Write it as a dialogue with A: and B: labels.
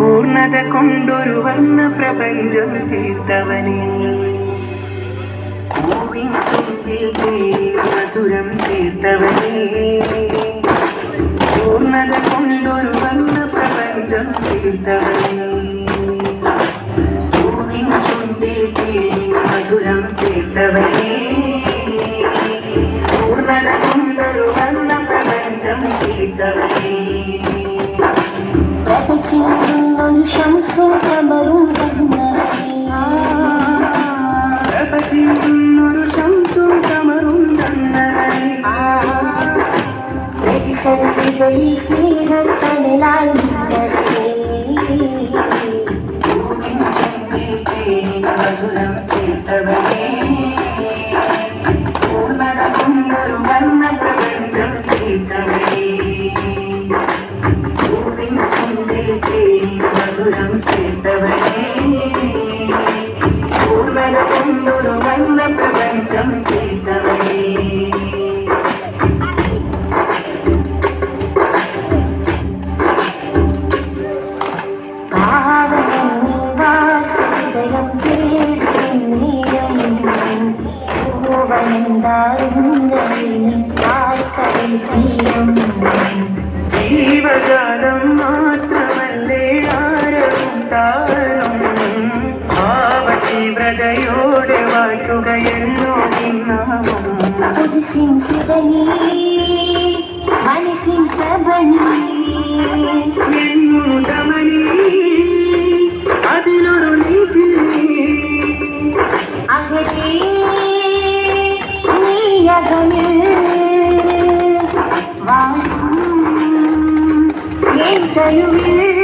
A: പൂർണ്ണത കൊണ്ടൊരു വർണ്ണ പ്രപഞ്ചം തീർത്തവനേ, പൂവിൻ ചുണ്ടിൽ തേനിൻ മധുരം ചേർത്തവനേ, പൂർണ്ണത കൊണ്ടൊരു വർണ്ണ പ്രപഞ്ചം തീർത്തവനേ, പൂവിൻ ചുണ്ടിൽ തേനിൻ മധുരം ചേർത്തവനേ, പൂർണ്ണത കൊണ്ടൊരു വർണ്ണ പ്രപഞ്ചം തീർത്തവനേ.
B: പ്രപഞ്ചിന്നൊരു ശംസും കമറും തന്നവനേ,
A: പ്രപഞ്ചിന്നൊരു ശംസും കമറും തന്നവനേ,
B: പ്രതിസന്ധികളിൽ സ്നേഹത്തണലായി നിന്നവനേ,
A: പൂവിൻ ചുണ്ടിൽ തേനിൻ മധുരം ചേർത്തവനേ, പൂർണ്ണത കൊണ്ടൊരു വർണ്ണ പ്രപഞ്ചം തീർത്തവനേ, പൂവിൻ ചുണ്ടിൽ തേനിൻ മധുരം ചേർത്തവനേ, പൂർണ്ണത കൊണ്ടൊരു വർണ്ണ പ്രപഞ്ചം തീർത്തവനേ.
B: പാവനം നിവാസഹൃദയം തേടും നേരം, പൂവനം താരുന്നതിൻ പാൽക്കടൽ തീരം,
A: ജീവജാലം മാത്രമല്ലേ ആരവും താരം, ഭാവതീവ്രതയോടെ വാഴ്ത്തുകയെന്നോ നിന്നാമം,
B: പുതുസിൻ സുതനീ മനസ്സിൻ പ്രഭനീ,
A: എന്നുതമനീ അതിലൊരു നീതി,
B: അകലേ നീയകമിൽ വാഴും എൻ തനുവിൽ